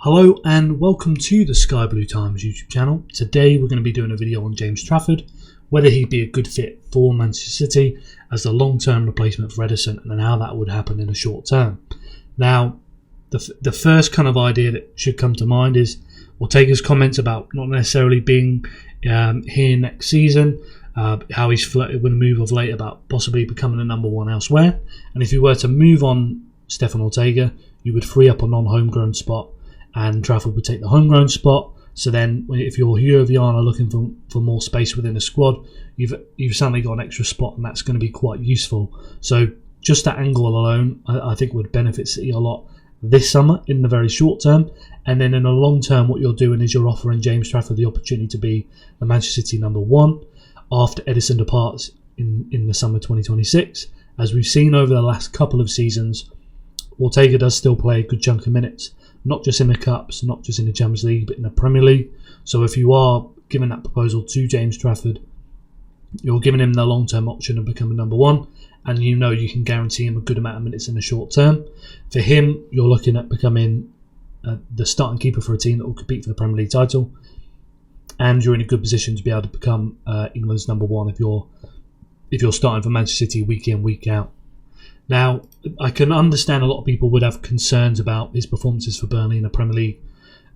Hello and welcome to the Sky Blue Times YouTube channel. Today we're going to be doing a video on James Trafford, whether he'd be a good fit for Manchester City as the long-term replacement for Edison, and then how that would happen in the short term. Now, the first kind of idea that should come to mind is we'll take his comments about not necessarily being here next season, how he's flirted with a move of late about possibly becoming a number one elsewhere, and if you were to move on Stefan Ortega, you would free up a non-homegrown spot and Trafford would take the homegrown spot. So then if you're Hugh Viana looking for more space within the squad, you've suddenly got an extra spot, and that's going to be quite useful. So just that angle alone, I think would benefit City a lot this summer in the very short term. And then in the long term, what you're doing is you're offering James Trafford the opportunity to be the Manchester City number one after Edison departs in the summer 2026. As we've seen over the last couple of seasons, Ortega does still play a good chunk of minutes, not just in the Cups, not just in the Champions League, but in the Premier League. So if you are giving that proposal to James Trafford, you're giving him the long-term option of becoming number one, and you know you can guarantee him a good amount of minutes in the short term. For him, you're looking at becoming the starting keeper for a team that will compete for the Premier League title, and you're in a good position to be able to become England's number one if you're starting for Manchester City week in, week out. Now, I can understand a lot of people would have concerns about his performances for Burnley in the Premier League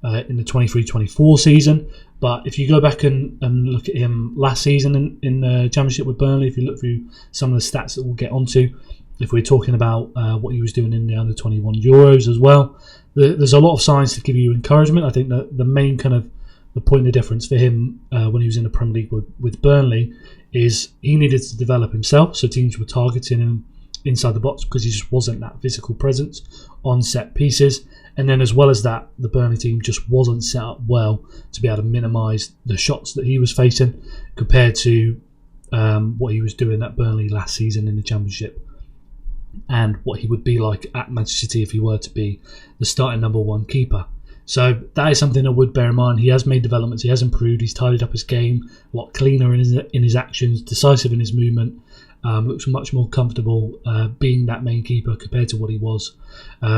in the 23-24 season, but if you go back and look at him last season in the Championship with Burnley, if you look through some of the stats that we'll get onto, if we're talking about what he was doing in the Under-21 Euros as well, there's a lot of signs to give you encouragement. I think that the main kind of the point of difference for him when he was in the Premier League with Burnley is he needed to develop himself, so teams were targeting him inside the box because he just wasn't that physical presence on set pieces. And then as well as that, the Burnley team just wasn't set up well to be able to minimise the shots that he was facing compared to what he was doing at Burnley last season in the Championship, and what he would be like at Manchester City if he were to be the starting number one keeper. So that is something I would bear in mind. He has made developments, he has improved, he's tidied up his game, a lot cleaner in his actions, decisive in his movement. Looks much more comfortable being that main keeper compared to what he was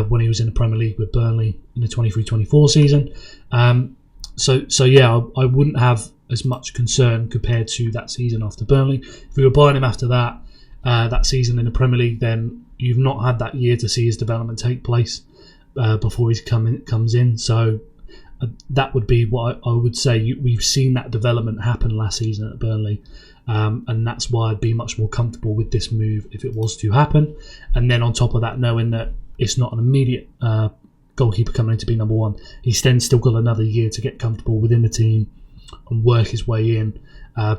when he was in the Premier League with Burnley in the 23-24 season. So yeah, I wouldn't have as much concern compared to that season after Burnley. If we were buying him after that season in the Premier League, then you've not had that year to see his development take place before he comes in. So that would be what I would say. We've seen that development happen last season at Burnley. And that's why I'd be much more comfortable with this move if it was to happen. And then on top of that, knowing that it's not an immediate goalkeeper coming in to be number one, he's then still got another year to get comfortable within the team and work his way in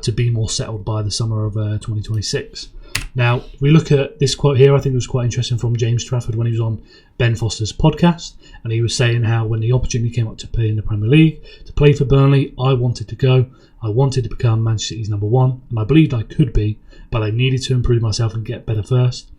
to be more settled by the summer of 2026. Now, if we look at this quote here, I think it was quite interesting from James Trafford when he was on Ben Foster's podcast, and he was saying how when the opportunity came up to play in the Premier League, to play for Burnley, I wanted to go. I wanted to become Manchester City's number one, and I believed I could be, but I needed to improve myself and get better first.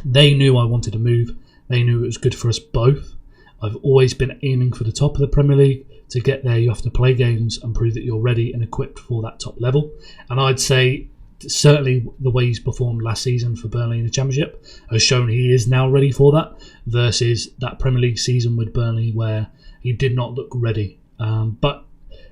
They knew I wanted to move. They knew it was good for us both. I've always been aiming for the top of the Premier League. To get there, you have to play games and prove that you're ready and equipped for that top level. And I'd say certainly the way he's performed last season for Burnley in the Championship has shown he is now ready for that, versus that Premier League season with Burnley where he did not look ready. But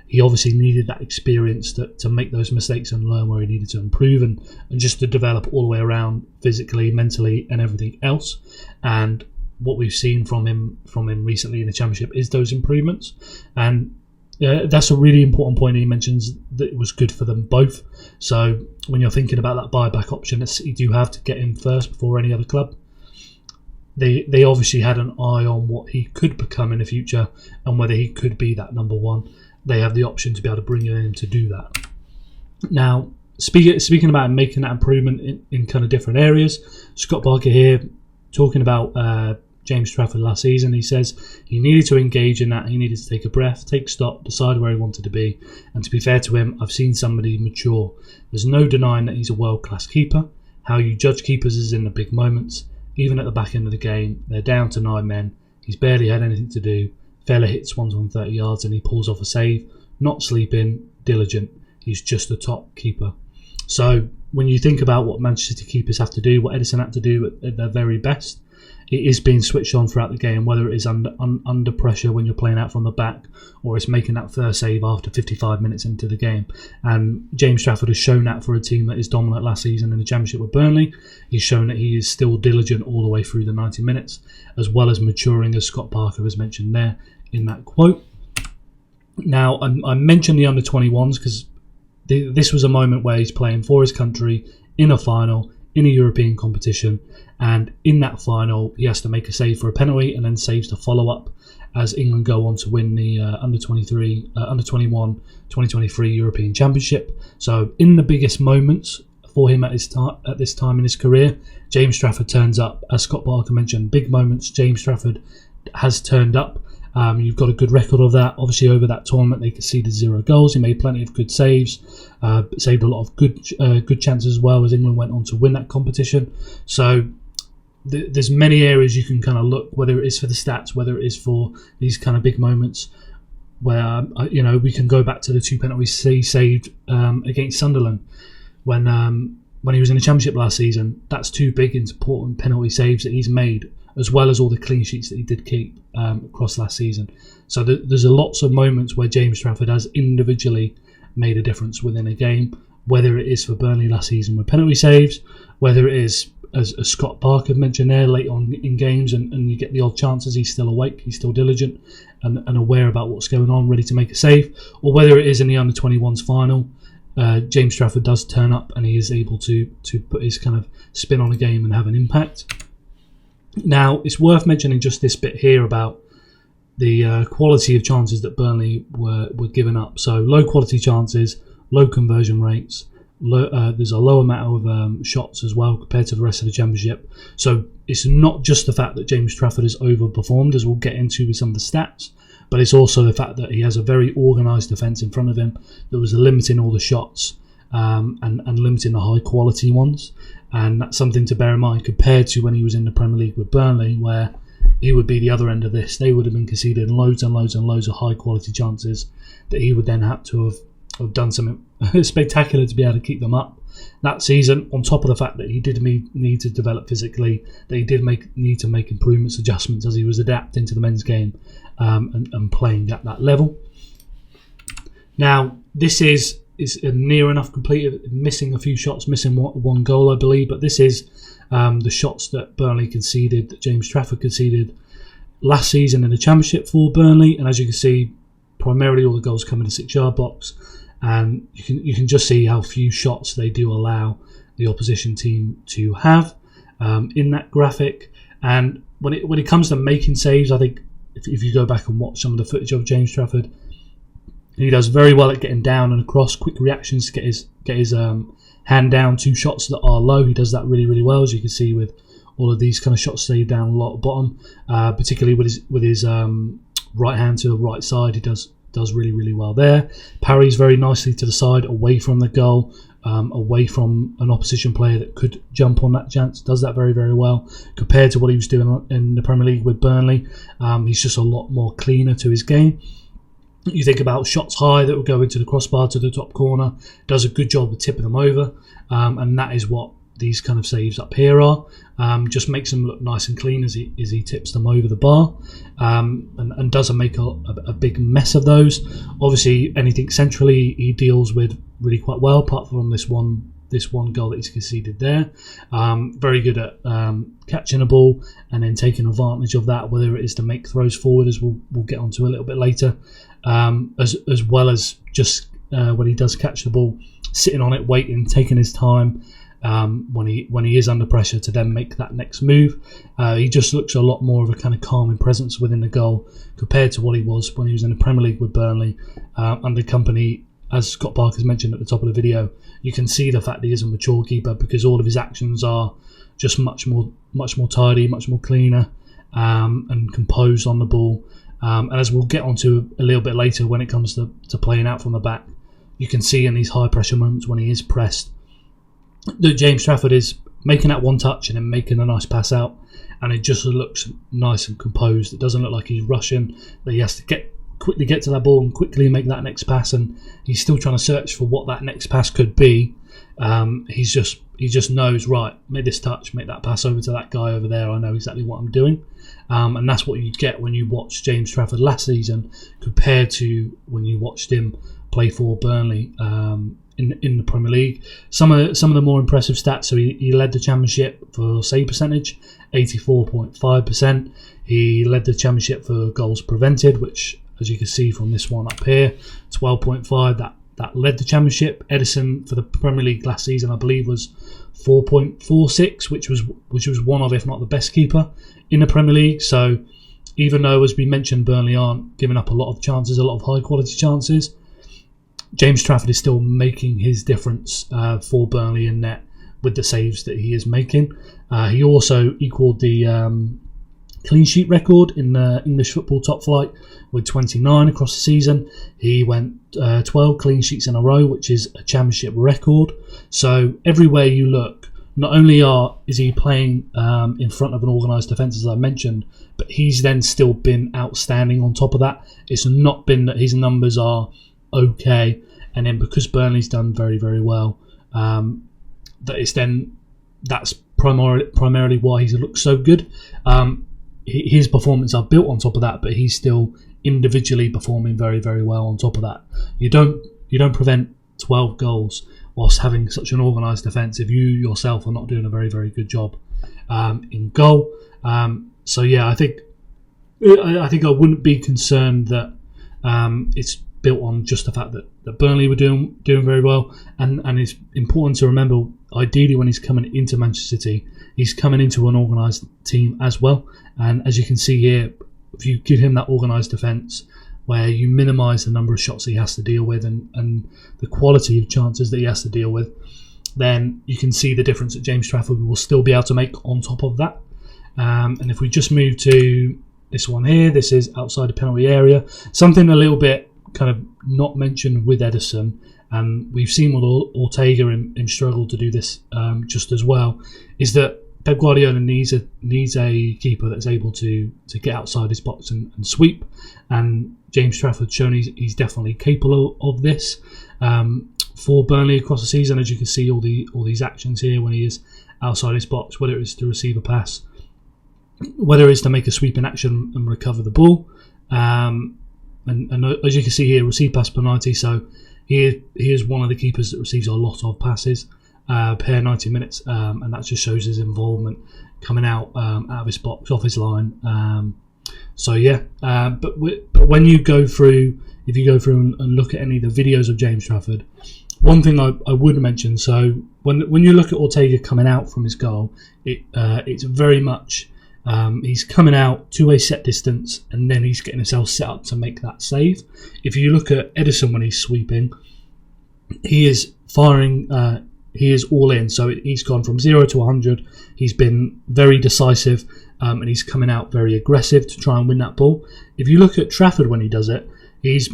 he obviously needed that experience to make those mistakes and learn where he needed to improve and just to develop all the way around physically, mentally and everything else. And what we've seen from him recently in the Championship is those improvements. And that's a really important point. He mentions that it was good for them both. So when you're thinking about that buyback option that City do have to get him first before any other club, they obviously had an eye on what he could become in the future and whether he could be that number one. They have the option to be able to bring him in to do that. Now, speaking about making that improvement in kind of different areas, Scott Barker here talking about James Trafford last season. He says he needed to engage in that. He needed to take a breath, take stock, decide where he wanted to be. And to be fair to him, I've seen somebody mature. There's no denying that he's a world-class keeper. How you judge keepers is in the big moments. Even at the back end of the game, they're down to 9 men. He's barely had anything to do. Fella hits ones on 30 yards and he pulls off a save. Not sleeping, diligent. He's just a top keeper. So when you think about what Manchester City keepers have to do, what Edison had to do at their very best, it is being switched on throughout the game, whether it is under pressure when you're playing out from the back, or it's making that first save after 55 minutes into the game. And James Trafford has shown that for a team that is dominant last season in the Championship with Burnley. He's shown that he is still diligent all the way through the 90 minutes, as well as maturing, as Scott Parker has mentioned there in that quote. Now, I mentioned the under-21s because this was a moment where he's playing for his country in a final, in a European competition, and in that final he has to make a save for a penalty and then saves to follow up as England go on to win the under-21 2023 European Championship. So in the biggest moments for him at this time in his career, James Trafford turns up. As Scott Parker mentioned, big moments, James Trafford has turned up. You've got a good record of that. Obviously, over that tournament, they conceded 0 goals. He made plenty of good saves, saved a lot of good chances as well as England went on to win that competition. So there's many areas you can kind of look, whether it is for the stats, whether it is for these kind of big moments, where we can go back to the 2 penalties he saved against Sunderland when he was in the Championship last season. That's 2 big important penalty saves that he's made, as well as all the clean sheets that he did keep across last season. So there's lots of moments where James Trafford has individually made a difference within a game, whether it is for Burnley last season with penalty saves, whether it is, as Scott Parker mentioned there, late on in games and you get the odd chances, he's still awake, he's still diligent and aware about what's going on, ready to make a save, or whether it is in the under-21s final. James Trafford does turn up and he is able to put his kind of spin on the game and have an impact. Now, it's worth mentioning just this bit here about the quality of chances that Burnley were giving up. So low quality chances, low conversion rates, there's a low amount of shots as well compared to the rest of the Championship. So it's not just the fact that James Trafford has overperformed, as we'll get into with some of the stats, but it's also the fact that he has a very organised defence in front of him that was limiting all the shots and limiting the high quality ones. And that's something to bear in mind compared to when he was in the Premier League with Burnley, where he would be the other end of this. They would have been conceding loads and loads and loads of high quality chances that he would then have to have done something spectacular to be able to keep them up. That season, on top of the fact that he did need to develop physically, that he did need to make improvements, adjustments as he was adapting to the men's game and playing at that level. Now, this is near enough completed, missing a few shots, missing one goal, I believe, but this is the shots that Burnley conceded, that James Trafford conceded last season in the Championship for Burnley. And as you can see, primarily all the goals come in the 6-yard box, and you can just see how few shots they do allow the opposition team to have in that graphic. And when it comes to making saves, I think if you go back and watch some of the footage of James Trafford, he does very well at getting down and across, quick reactions to get his hand down to shots that are low. He does that really, really well, as you can see with all of these kind of shots saved down a lot at bottom, particularly with his right hand to the right side. He does really, really well there. Parries very nicely to the side, away from the goal, away from an opposition player that could jump on that chance. Does that very, very well compared to what he was doing in the Premier League with Burnley. He's just a lot more cleaner to his game. You think about shots high that will go into the crossbar to the top corner, does a good job of tipping them over, and that is what these kind of saves up here are. Just makes them look nice and clean as he tips them over the bar, and doesn't make a big mess of those. Obviously, anything centrally he deals with really quite well, apart from this one goal that he's conceded there. Very good at catching a ball and then taking advantage of that, whether it is to make throws forward, as we'll get onto a little bit later, as well as just when he does catch the ball, sitting on it, waiting, taking his time when he is under pressure to then make that next move. He just looks a lot more of a kind of calming presence within the goal compared to what he was when he was in the Premier League with Burnley under company. As Scott Parker's mentioned at the top of the video, you can see the fact that he is a mature keeper because all of his actions are just much more tidy, much more cleaner, and composed on the ball. And as we'll get onto a little bit later, when it comes to playing out from the back, you can see in these high pressure moments when he is pressed that James Trafford is making that one touch and then making a nice pass out, and it just looks nice and composed. It doesn't look like he's rushing, that he has to quickly get to that ball and quickly make that next pass, and he's still trying to search for what that next pass could be. He's just he just knows, right, make this touch, make that pass over to that guy over there. I know exactly what I'm doing. And that's what you get when you watch James Trafford last season compared to when you watched him play for Burnley in the Premier League. Some of the more impressive stats. So he led the Championship for save percentage, 84.5%. He led the Championship for goals prevented, which, as you can see from this one up here, 12.5. That led the Championship. Ederson for the Premier League last season, I believe, was 4.46, which was one of, if not the best keeper in the Premier League. So even though, as we mentioned, Burnley aren't giving up a lot of chances, a lot of high quality chances, James Trafford is still making his difference for Burnley in net with the saves that he is making. He also equalled the clean sheet record in the English football top flight with 29 across the season. He went 12 clean sheets in a row, which is a Championship record. So everywhere you look, not only is he playing in front of an organised defence, as I mentioned, but he's then still been outstanding on top of that. It's not been that his numbers are okay, and then because Burnley's done very, very well, that's primarily why he's looked so good. His performances are built on top of that, but he's still individually performing very, very well on top of that. You don't prevent 12 goals whilst having such an organised defence if you yourself are not doing a very, very good job in goal. So yeah, I think I wouldn't be concerned that it's built on just the fact that Burnley were doing very well, and it's important to remember, ideally when he's coming into Manchester City, he's coming into an organised team as well. And as you can see here, if you give him that organised defence where you minimise the number of shots he has to deal with and the quality of chances that he has to deal with, then you can see the difference that James Trafford will still be able to make on top of that. And if we just move to this one here, this is outside the penalty area. Something a little bit kind of not mentioned with Ederson, and we've seen with Ortega him struggle to do this just as well, is that Pep Guardiola needs a keeper that's able to get outside his box and sweep, and James Trafford's shown he's definitely capable of this for Burnley across the season. As you can see, all these actions here when he is outside his box, whether it's to receive a pass, whether it's to make a sweeping action and recover the ball, and as you can see here, receive pass per 90. So he is one of the keepers that receives a lot of passes per 90 minutes, and that just shows his involvement coming out of his box, off his line. So yeah, but when you go through, if you go through and look at any of the videos of James Trafford, one thing I would mention, so when you look at Ortega coming out from his goal, it's very much he's coming out to a set distance and then he's getting himself set up to make that save. If you look at Ederson when he's sweeping, he is firing, he is all in. So he's gone from 0 to 100. He's been very decisive, and he's coming out very aggressive to try and win that ball. If you look at Trafford when he does it, he's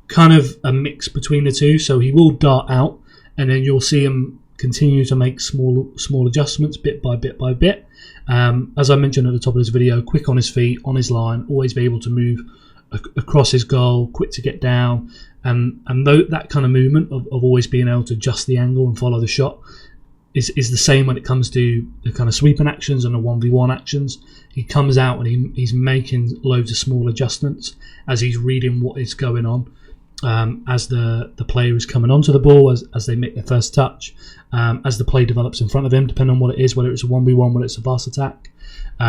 kind of a mix between the two. So he will dart out, and then you'll see him continue to make small adjustments bit by bit by bit. As I mentioned at the top of this video, quick on his feet, on his line, always be able to move across his goal, quick to get down, and that kind of movement of always being able to adjust the angle and follow the shot is the same when it comes to the kind of sweeping actions and the 1v1 actions. He comes out and he's making loads of small adjustments as he's reading what is going on, as the player is coming onto the ball, as they make their first touch, as the play develops in front of him, depending on what it is, whether it's a 1v1, whether it's a fast attack,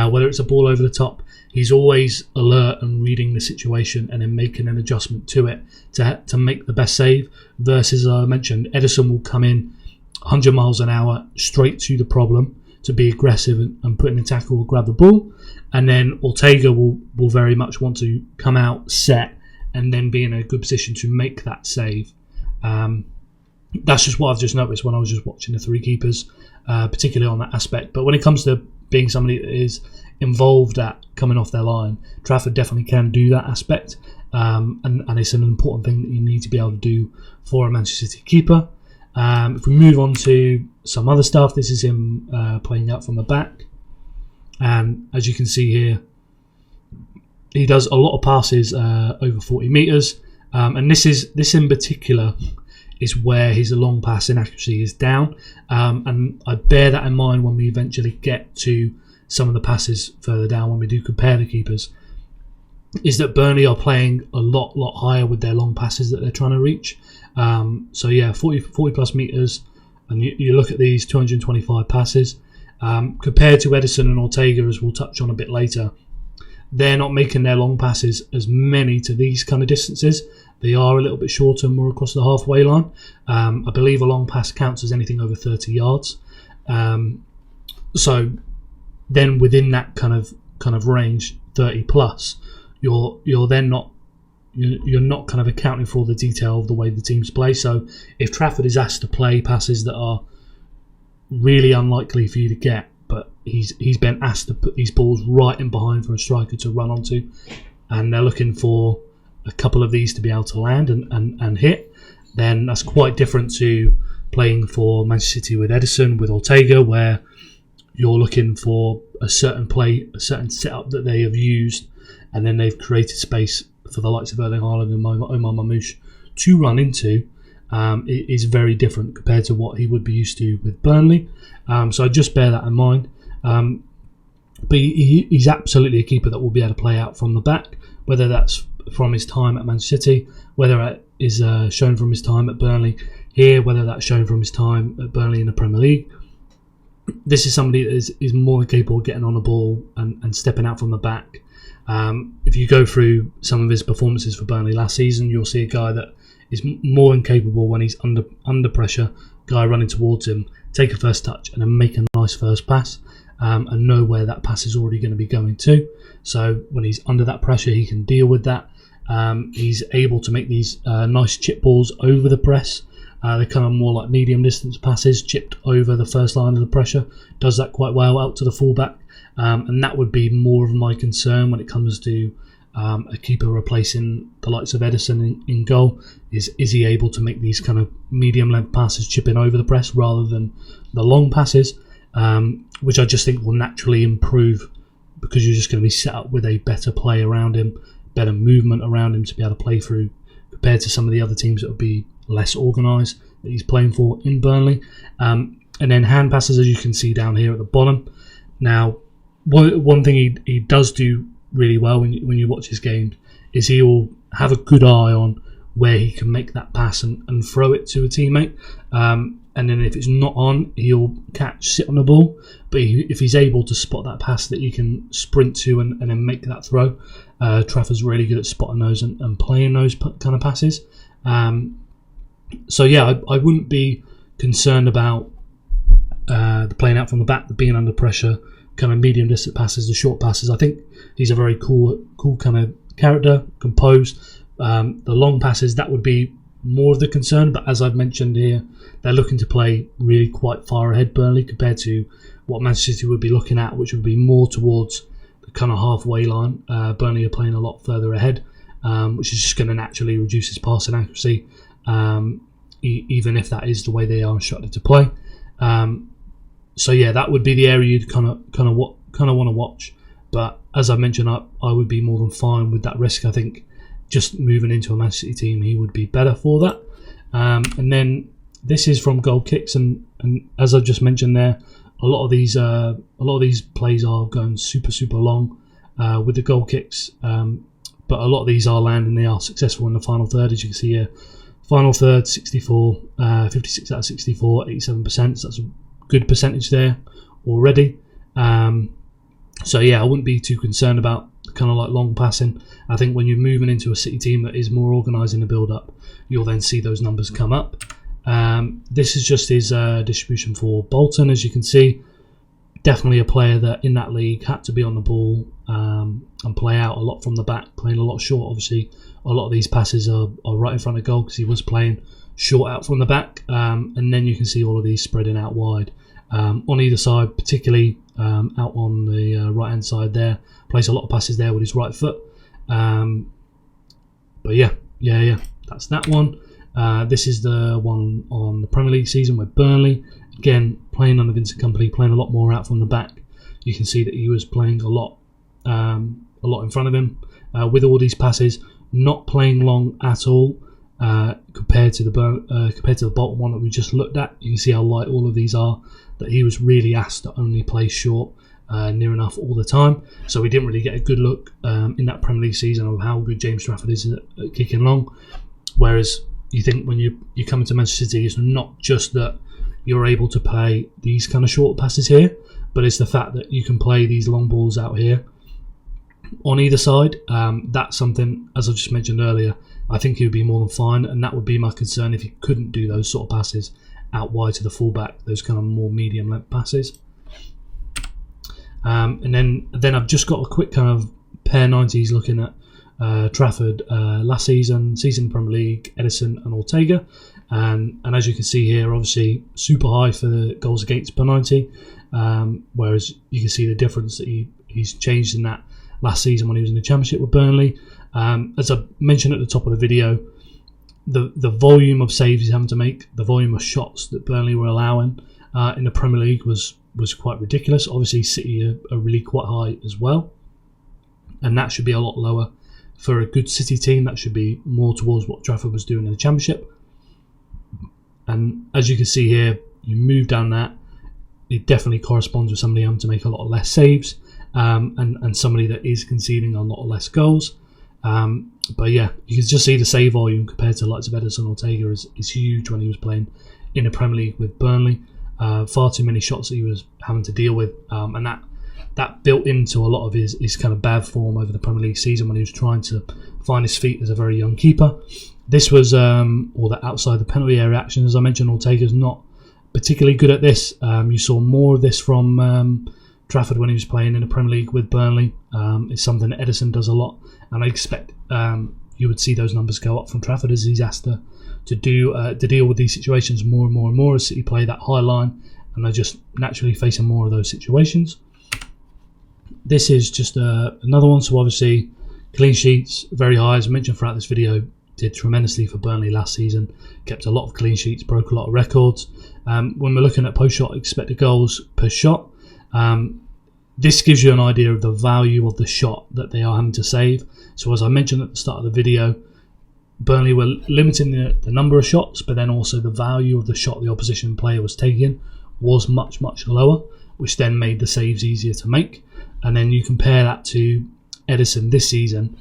whether it's a ball over the top. He's always alert and reading the situation and then making an adjustment to it to make the best save. Versus, as I mentioned, Ederson will come in 100 miles an hour straight to the problem to be aggressive and put in a tackle or grab the ball. And then Ortega will very much want to come out, set, and then be in a good position to make that save. That's just what I've just noticed when I was just watching the three keepers, particularly on that aspect. But when it comes to being somebody that is involved at coming off their line, Trafford definitely can do that aspect, and it's an important thing that you need to be able to do for a Manchester City keeper. If we move on to some other stuff, this is him playing out from the back, and as you can see here, he does a lot of passes over 40 metres, and this in particular is where his long passing accuracy is down, and I bear that in mind when we eventually get to some of the passes further down when we do compare the keepers, is that Burnley are playing a lot higher with their long passes that they're trying to reach. So yeah, 40 plus meters, and you look at these 225 passes compared to Edison and Ortega, as we'll touch on a bit later. They're not making their long passes as many to these kind of distances. They are a little bit shorter, more across the halfway line. I believe a long pass counts as anything over 30 yards. So then within that kind of range, 30 plus, you're then not you're not kind of accounting for all the detail of the way the teams play. So if Trafford is asked to play passes that are really unlikely for you to get, but he's been asked to put these balls right in behind for a striker to run onto, and they're looking for a couple of these to be able to land and hit, then that's quite different to playing for Manchester City with Edison, with Ortega, where you're looking for a certain play, a certain setup that they have used, and then they've created space for the likes of Erling Haaland and Omar Mamouche to run into. It is very different compared to what he would be used to with Burnley. So I just bear that in mind. But he's absolutely a keeper that will be able to play out from the back, whether that's from his time at Manchester City, whether it is shown from his time at Burnley here, whether that's shown from his time at Burnley in the Premier League. This is somebody that is more than capable of getting on the ball and stepping out from the back. If you go through some of his performances for Burnley last season, you'll see a guy that is more than capable when he's under pressure, guy running towards him, take a first touch and then make a nice first pass, and know where that pass is already going to be going to. So when he's under that pressure, he can deal with that. He's able to make these nice chip balls over the press. They kind of more like medium distance passes, chipped over the first line of the pressure. Does that quite well out to the fullback. And that would be more of my concern when it comes to a keeper replacing the likes of Edison in goal. Is he able to make these kind of medium length passes chipping over the press rather than the long passes, which I just think will naturally improve because you're just going to be set up with a better play around him, better movement around him to be able to play through, compared to some of the other teams that would be less organised that he's playing for in Burnley. And then hand passes, as you can see down here at the bottom. Now, one thing he does do really well when you watch his game is he will have a good eye on where he can make that pass and throw it to a teammate. And then if it's not on, he'll sit on the ball. But if he's able to spot that pass that he can sprint to and then make that throw, Trafford's really good at spotting those and playing those kind of passes. So yeah, I wouldn't be concerned about the playing out from the back, the being under pressure, kind of medium distance passes, the short passes. I think he's a very cool kind of character, composed. The long passes, that would be more of the concern, but as I've mentioned here, they're looking to play really quite far ahead, Burnley, compared to what Manchester City would be looking at, which would be more towards the kind of halfway line. Burnley are playing a lot further ahead, which is just going to naturally reduce his passing accuracy, even if that is the way they are instructed to play. So yeah, that would be the area you'd kind of want to watch. But as I mentioned, I would be more than fine with that risk. I think just moving into a Manchester City team, he would be better for that. And then this is from goal kicks, and as I just mentioned there, a lot of these plays are going super long with the goal kicks. But a lot of these are landing. They are successful in the final third, as you can see here. Final third, 64, 56 out of 64, 87%. So that's a good percentage there already. So yeah, I wouldn't be too concerned about kind of like long passing. I think when you're moving into a City team that is more organised in the build-up, you'll then see those numbers come up. This is just his distribution for Bolton, as you can see. Definitely a player that in that league had to be on the ball and play out a lot from the back, playing a lot short. Obviously, a lot of these passes are right in front of goal because he was playing short out from the back. And then you can see all of these spreading out wide. On either side, particularly out on the right-hand side there, plays a lot of passes there with his right foot. But yeah, that's that one. This is the one on the Premier League season with Burnley. Again, playing under Vincent Kompany, playing a lot more out from the back. You can see that he was playing a lot in front of him with all these passes, not playing long at all. compared to the Bolton one that we just looked at. You can see how light all of these are, that he was really asked to only play short near enough all the time. So we didn't really get a good look in that Premier League season of how good James Trafford is at kicking long. Whereas you think when you come into Manchester City, it's not just that you're able to play these kind of short passes here, but it's the fact that you can play these long balls out here on either side. That's something, as I just mentioned earlier, I think he would be more than fine, and that would be my concern if he couldn't do those sort of passes out wide to the fullback, those kind of more medium length passes. And then I've just got a quick kind of pair 90s looking at Trafford last season in the Premier League, Edison and Ortega, and as you can see here, obviously super high for the goals against per 90, whereas you can see the difference that he's changed in that last season when he was in the Championship with Burnley. As I mentioned at the top of the video, the volume of saves he's having to make, the volume of shots that Burnley were allowing in the Premier League was quite ridiculous. Obviously City are really quite high as well, and that should be a lot lower for a good City team. That should be more towards what Trafford was doing in the Championship. And as you can see here, you move down that, it definitely corresponds with somebody having to make a lot less saves, and somebody that is conceding a lot less goals. But yeah, you can just see the save volume compared to the likes of Edison Ortega is huge when he was playing in the Premier League with Burnley. Far too many shots that he was having to deal with, and that built into a lot of his kind of bad form over the Premier League season when he was trying to find his feet as a very young keeper. This was all that outside the penalty area action. As I mentioned, Ortega's not particularly good at this. You saw more of this from Trafford when he was playing in the Premier League with Burnley. It's something that Edison does a lot, and I expect you would see those numbers go up from Trafford as he's asked to deal with these situations more and more and more as City play that high line, and they're just naturally facing more of those situations. This is just another one. So obviously clean sheets very high, as I mentioned throughout this video. Did tremendously for Burnley last season, kept a lot of clean sheets, broke a lot of records. When we're looking at post-shot expected goals per shot, this gives you an idea of the value of the shot that they are having to save. So as I mentioned at the start of the video, Burnley were limiting the number of shots, but then also the value of the shot the opposition player was taking was much, much lower, which then made the saves easier to make. And then you compare that to Edison this season.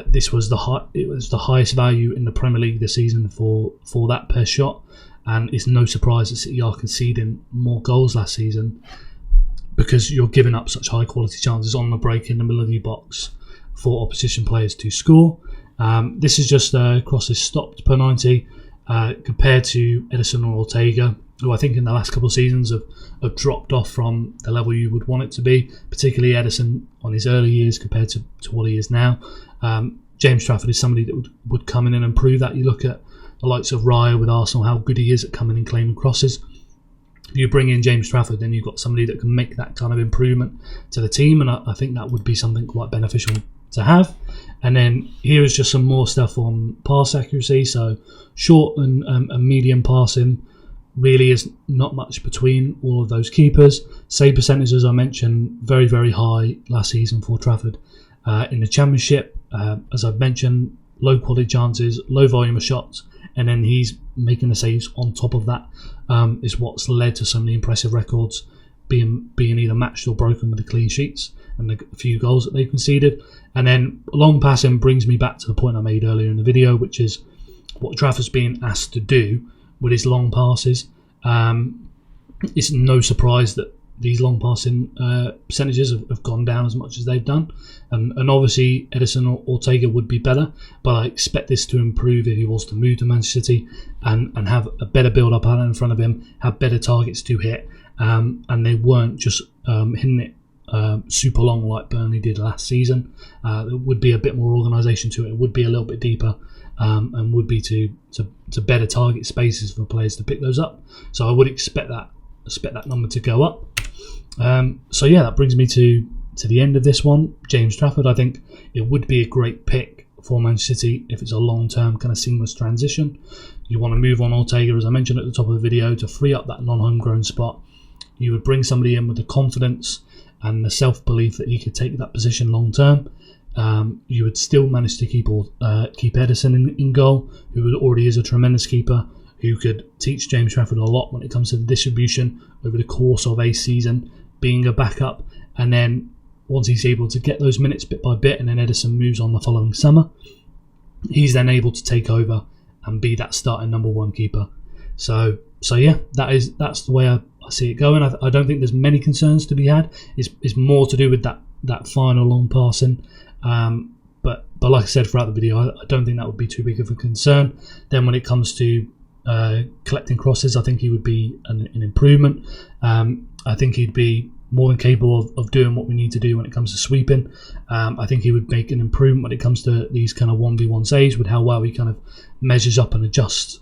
This was the highest value in the Premier League this season for that per shot, and it's no surprise that City are conceding more goals last season because you're giving up such high quality chances on the break in the middle of your box for opposition players to score. This is just crosses stopped per 90 compared to Edison or Ortega, who I think in the last couple of seasons have dropped off from the level you would want it to be, particularly Edison on his early years compared to what he is now. James Trafford is somebody that would come in and improve that. You look at the likes of Raya with Arsenal, how good he is at coming and claiming crosses. If you bring in James Trafford, then you've got somebody that can make that kind of improvement to the team, and I think that would be something quite beneficial to have. And then here is just some more stuff on pass accuracy. So short and medium passing, really is not much between all of those keepers. Save percentage, as I mentioned, very, very high last season for Trafford in the Championship. As I've mentioned, low quality chances, low volume of shots, and then he's making the saves on top of that is what's led to some of the impressive records being either matched or broken with the clean sheets and the few goals that they've conceded. And then long passing brings me back to the point I made earlier in the video, which is what Trafford's being asked to do with his long passes. It's no surprise that these long passing percentages have gone down as much as they've done, and obviously Edison or Ortega would be better, but I expect this to improve if he was to move to Manchester City and have a better build-up out in front of him, have better targets to hit, and they weren't just hitting it super long like Burnley did last season. There would be a bit more organisation to it. It would be a little bit deeper, and would be to better target spaces for players to pick those up. So I would expect that number to go up. So yeah, that brings me to the end of this one. James Trafford, I think it would be a great pick for Manchester City if it's a long-term kind of seamless transition. You want to move on Ortega, as I mentioned at the top of the video, to free up that non-homegrown spot. You would bring somebody in with the confidence and the self-belief that he could take that position long-term. you would still manage to keep Ederson in goal, who already is a tremendous keeper, who could teach James Trafford a lot when it comes to the distribution over the course of a season, being a backup. And then once he's able to get those minutes bit by bit, and then Ederson moves on the following summer, he's then able to take over and be that starting number one keeper. So yeah, that's the way I see it going. I don't think there's many concerns to be had. It's more to do with that final long passing. But like I said throughout the video, I don't think that would be too big of a concern. Then when it comes to collecting crosses, I think he would be an improvement. I think he'd be more than capable of doing what we need to do when it comes to sweeping. I think he would make an improvement when it comes to these kind of 1v1 saves, with how well he kind of measures up and adjusts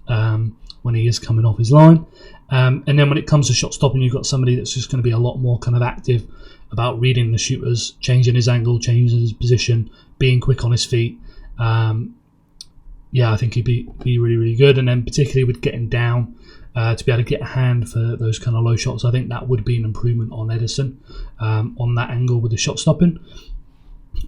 when he is coming off his line. And then when it comes to shot stopping, you've got somebody that's just going to be a lot more kind of active about reading the shooters, changing his angle, changing his position, being quick on his feet. Yeah, I think he'd be really, really good. And then particularly with getting down, to be able to get a hand for those kind of low shots, I think that would be an improvement on Ederson, on that angle with the shot stopping.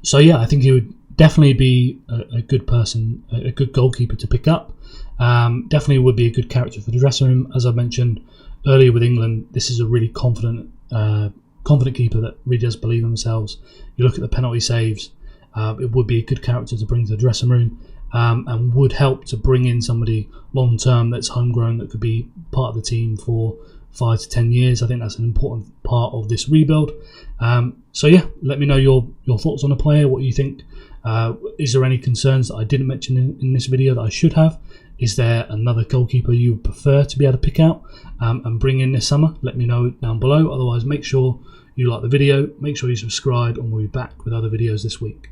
So yeah, I think he would definitely be a good person, a good goalkeeper to pick up. Definitely would be a good character for the dressing room. As I mentioned earlier with England, this is a really confident keeper that really does believe in themselves. You look at the penalty saves, it would be a good character to bring to the dressing room, and would help to bring in somebody long term that's homegrown, that could be part of the team for 5 to 10 years. I think that's an important part of this rebuild. So yeah, let me know your thoughts on the player, what you think. Is there any concerns that I didn't mention in this video that I should have? Is there another goalkeeper you would prefer to be able to pick out and bring in this summer? Let me know down below. Otherwise, make sure you like the video, make sure you subscribe, and we'll be back with other videos this week.